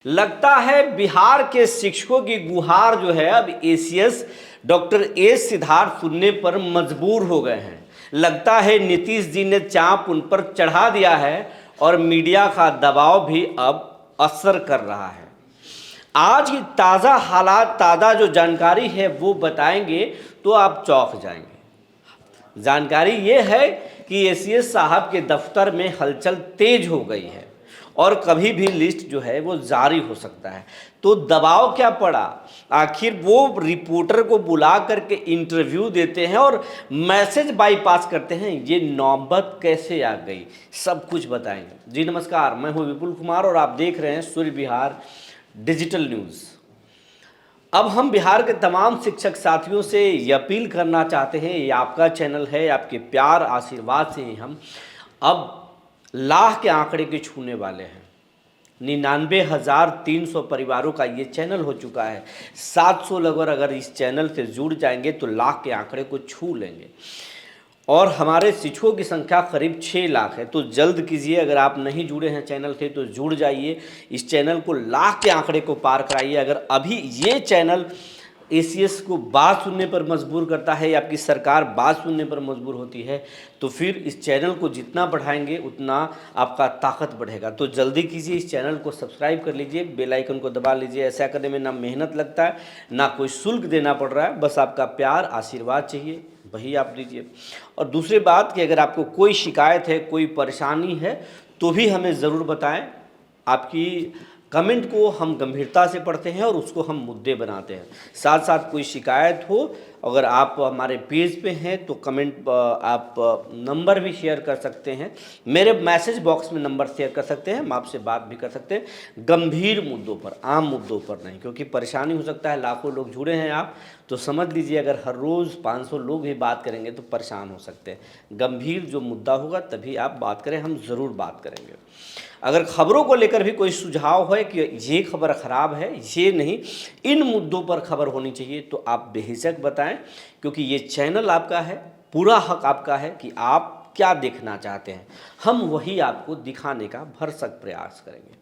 लगता है बिहार के शिक्षकों की गुहार जो है अब एसीएस डॉक्टर एस सिद्धार्थ सुनने पर मजबूर हो गए हैं। लगता है नीतीश जी ने चाप उन पर चढ़ा दिया है और मीडिया का दबाव भी अब असर कर रहा है। आज की ताज़ा हालात, ताज़ा जो जानकारी है वो बताएंगे तो आप चौंक जाएंगे। जानकारी ये है कि एसीएस साहब के दफ्तर में हलचल तेज हो गई है और कभी भी लिस्ट जो है वो जारी हो सकता है। तो दबाव क्या पड़ा, आखिर वो रिपोर्टर को बुला करके इंटरव्यू देते हैं और मैसेज बाईपास करते हैं, ये नौबत कैसे आ गई, सब कुछ बताएंगे। जी नमस्कार, मैं हूं विपुल कुमार और आप देख रहे हैं सूर्य बिहार डिजिटल न्यूज़। अब हम बिहार के तमाम शिक्षक साथियों से ये अपील करना चाहते हैं, ये आपका चैनल है, आपके प्यार आशीर्वाद से ही हम अब लाख के आंकड़े के छूने वाले हैं। 99,300 परिवारों का ये चैनल हो चुका है। 700 लोग अगर इस चैनल से जुड़ जाएंगे तो लाख के आंकड़े को छू लेंगे और हमारे शिक्षकों की संख्या करीब 6 लाख है। तो जल्द कीजिए, अगर आप नहीं जुड़े हैं चैनल से तो जुड़ जाइए, इस चैनल को लाख के आंकड़े को पार कराइए। अगर अभी ये चैनल एसीएस को बात सुनने पर मजबूर करता है या आपकी सरकार बात सुनने पर मजबूर होती है तो फिर इस चैनल को जितना बढ़ाएंगे उतना आपका ताकत बढ़ेगा। तो जल्दी कीजिए, इस चैनल को सब्सक्राइब कर लीजिए, बेल आइकन को दबा लीजिए। ऐसा करने में ना मेहनत लगता है, ना कोई शुल्क देना पड़ रहा है, बस आपका प्यार आशीर्वाद चाहिए, वही आप दीजिए। और दूसरी बात कि अगर आपको कोई शिकायत है, कोई परेशानी है तो भी हमें ज़रूर बताएं। आपकी कमेंट को हम गंभीरता से पढ़ते हैं और उसको हम मुद्दे बनाते हैं। साथ साथ कोई शिकायत हो, अगर आप हमारे पेज पे हैं तो कमेंट आप नंबर भी शेयर कर सकते हैं, मेरे मैसेज बॉक्स में नंबर शेयर कर सकते हैं, हम आपसे बात भी कर सकते हैं गंभीर मुद्दों पर, आम मुद्दों पर नहीं, क्योंकि परेशानी हो सकता है। लाखों लोग जुड़े हैं आप तो समझ लीजिए, अगर हर रोज़ 500 लोग भी बात करेंगे तो परेशान हो सकते हैं। गंभीर जो मुद्दा होगा तभी आप बात करें, हम ज़रूर बात करेंगे। अगर खबरों को लेकर भी कोई सुझाव है कि ये खबर ख़राब है, ये नहीं, इन मुद्दों पर खबर होनी चाहिए, तो आप बेहिचक बताएं, क्योंकि ये चैनल आपका है, पूरा हक आपका है कि आप क्या देखना चाहते हैं, हम वही आपको दिखाने का भरसक प्रयास करेंगे।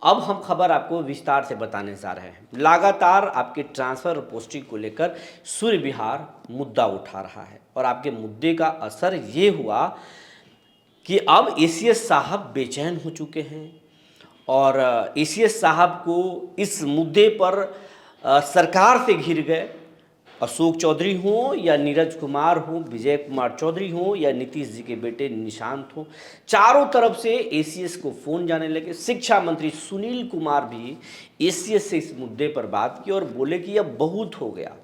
अब हम खबर आपको विस्तार से बताने जा रहे हैं। लगातार आपके ट्रांसफ़र और पोस्टिंग को लेकर सूर्य बिहार मुद्दा उठा रहा है और आपके मुद्दे का असर ये हुआ कि अब एसीएस साहब बेचैन हो चुके हैं और एसीएस साहब को इस मुद्दे पर सरकार से घिर गए। अशोक चौधरी हों या नीरज कुमार हों, विजय कुमार चौधरी हों या नीतीश जी के बेटे निशांत हों, चारों तरफ से एसीएस को फ़ोन जाने लगे। शिक्षा मंत्री सुनील कुमार भी एसीएस से इस मुद्दे पर बात की और बोले कि अब बहुत हो गया।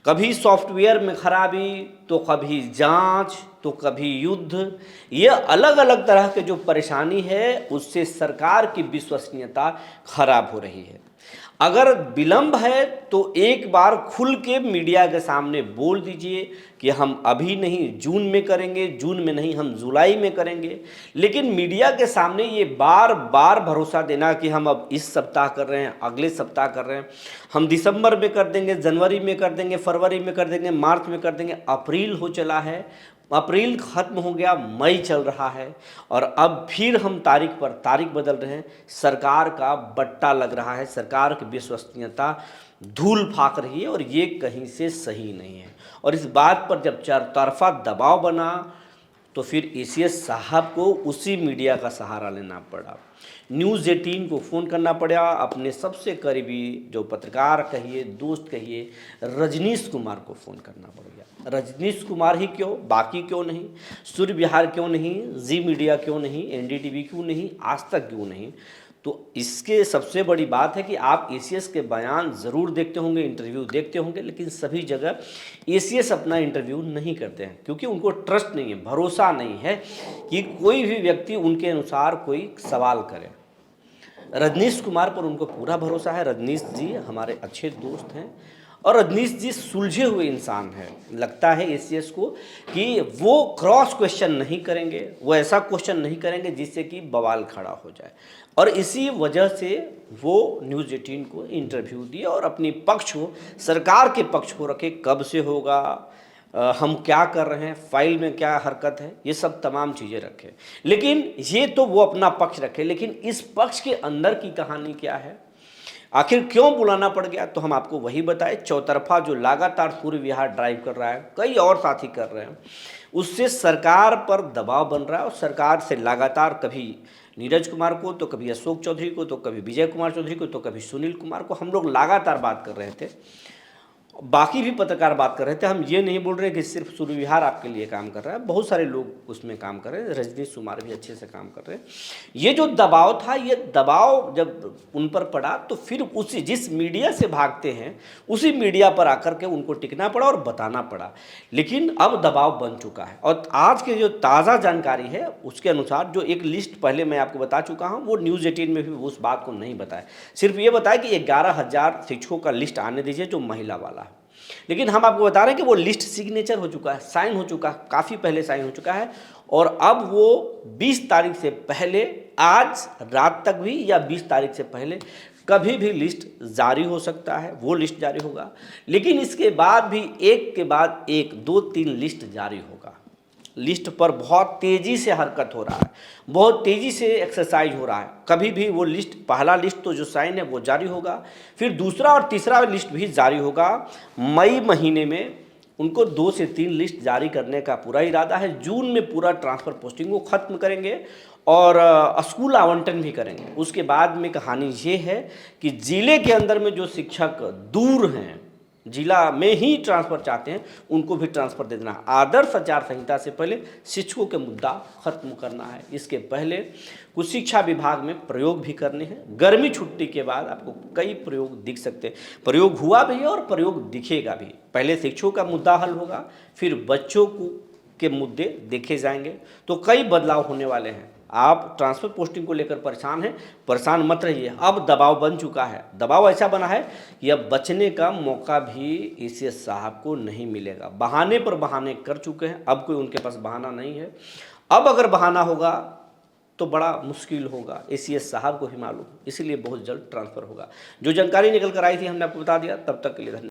कभी सॉफ्टवेयर में खराबी, तो कभी जांच, तो कभी युद्ध, ये अलग अलग तरह के जो परेशानी है उससे सरकार की विश्वसनीयता खराब हो रही है। अगर विलंब है तो एक बार खुल के मीडिया के सामने बोल दीजिए कि हम अभी नहीं, जून में करेंगे, जून में नहीं हम जुलाई में करेंगे। लेकिन मीडिया के सामने ये बार बार भरोसा देना कि हम अब इस सप्ताह कर रहे हैं, अगले सप्ताह कर रहे हैं, हम दिसंबर में कर देंगे, जनवरी में कर देंगे, फरवरी में कर देंगे, मार्च में कर देंगे, अप्रैल हो चला है, अप्रैल खत्म हो गया, मई चल रहा है और अब फिर हम तारीख पर तारीख बदल रहे हैं। सरकार का बट्टा लग रहा है, सरकार की विश्वसनीयता धूल फाक रही है और ये कहीं से सही नहीं है। और इस बात पर जब चरतरफा दबाव बना तो फिर एसीएस साहब को उसी मीडिया का सहारा लेना पड़ा। न्यूज़ 18 को फ़ोन करना पड़ा, अपने सबसे करीबी जो पत्रकार कहिए, दोस्त कहिए, रजनीश कुमार को फ़ोन करना पड़ गया। रजनीश कुमार ही क्यों, बाकी क्यों नहीं, सूर्य बिहार क्यों नहीं, जी मीडिया क्यों नहीं, एनडीटीवी क्यों नहीं, आज तक क्यों नहीं? तो इसके सबसे बड़ी बात है कि आप एसीएस के बयान ज़रूर देखते होंगे, इंटरव्यू देखते होंगे, लेकिन सभी जगह एसीएस अपना इंटरव्यू नहीं करते हैं क्योंकि उनको ट्रस्ट नहीं है, भरोसा नहीं है कि कोई भी व्यक्ति उनके अनुसार कोई सवाल करे। रजनीश कुमार पर उनको पूरा भरोसा है। रजनीश जी हमारे अच्छे दोस्त हैं और रजनीश जी सुलझे हुए इंसान हैं। लगता है एसीएस को कि वो क्रॉस क्वेश्चन नहीं करेंगे, वो ऐसा क्वेश्चन नहीं करेंगे जिससे कि बवाल खड़ा हो जाए, और इसी वजह से वो न्यूज़ 18 को इंटरव्यू दिए और अपनी पक्ष को, सरकार के पक्ष को रखे। कब से होगा, हम क्या कर रहे हैं, फाइल में क्या हरकत है, ये सब तमाम चीज़ें रखें। लेकिन ये तो वो अपना पक्ष रखे, लेकिन इस पक्ष के अंदर की कहानी क्या है, आखिर क्यों बुलाना पड़ गया, तो हम आपको वही बताए। चौतरफा जो लगातार सूर्य विहार ड्राइव कर रहा है, कई और साथी कर रहे हैं, उससे सरकार पर दबाव बन रहा है और सरकार से लगातार कभी नीरज कुमार को, तो कभी अशोक चौधरी को, तो कभी विजय कुमार चौधरी को, तो कभी सुनील कुमार को हम लोग लगातार बात कर रहे थे। बाकी भी पत्रकार बात कर रहे थे। हम ये नहीं बोल रहे कि सिर्फ सूर्य विहार आपके लिए काम कर रहा है, बहुत सारे लोग उसमें काम कर रहे हैं, रजनीश कुमार भी अच्छे से काम कर रहे हैं। ये जो दबाव था, ये दबाव जब उन पर पड़ा तो फिर उसी जिस मीडिया से भागते हैं उसी मीडिया पर आकर के उनको टिकना पड़ा और बताना पड़ा। लेकिन अब दबाव बन चुका है और आज की जो ताज़ा जानकारी है उसके अनुसार जो एक लिस्ट पहले मैं आपको बता चुका हूँ, वो न्यूज़ 18 में भी उस बात को नहीं बताया, सिर्फ ये बताया कि 11,000 शिक्षकों का लिस्ट आने दीजिए जो महिला वाला है। लेकिन हम आपको बता रहे हैं कि वो लिस्ट सिग्नेचर हो चुका है, साइन हो चुका है, काफ़ी पहले साइन हो चुका है और अब वो 20 तारीख से पहले, आज रात तक भी या 20 तारीख से पहले कभी भी लिस्ट जारी हो सकता है, वो लिस्ट जारी होगा। लेकिन इसके बाद भी एक के बाद एक 2-3 लिस्ट जारी होगा। लिस्ट पर बहुत तेज़ी से हरकत हो रहा है, बहुत तेज़ी से एक्सरसाइज हो रहा है। कभी भी वो लिस्ट, पहला लिस्ट तो जो साइन है वो जारी होगा, फिर दूसरा और तीसरा लिस्ट भी जारी होगा। मई महीने में उनको 2 से 3 लिस्ट जारी करने का पूरा इरादा है। जून में पूरा ट्रांसफ़र पोस्टिंग को ख़त्म करेंगे और स्कूल आवंटन भी करेंगे। उसके बाद में कहानी ये है कि ज़िले के अंदर में जो शिक्षक दूर हैं, जिला में ही ट्रांसफ़र चाहते हैं, उनको भी ट्रांसफ़र दे देना है। आदर्श आचार संहिता से पहले शिक्षकों के मुद्दा खत्म करना है। इसके पहले कुछ शिक्षा विभाग में प्रयोग भी करने हैं। गर्मी छुट्टी के बाद आपको कई प्रयोग दिख सकते हैं, प्रयोग हुआ भी है और प्रयोग दिखेगा भी। पहले शिक्षकों का मुद्दा हल होगा, फिर बच्चों के मुद्दे देखे जाएंगे, तो कई बदलाव होने वाले हैं। आप ट्रांसफ़र पोस्टिंग को लेकर परेशान हैं, परेशान मत रहिए। अब दबाव बन चुका है, दबाव ऐसा बना है कि अब बचने का मौका भी एसीएस साहब को नहीं मिलेगा। बहाने पर बहाने कर चुके हैं, अब कोई उनके पास बहाना नहीं है। अब अगर बहाना होगा तो बड़ा मुश्किल होगा, एसीएस साहब को ही मालूम, इसीलिए बहुत जल्द ट्रांसफ़र होगा। जो जानकारी निकल कर आई थी हमने आपको बता दिया। तब तक के लिए धन्यवाद।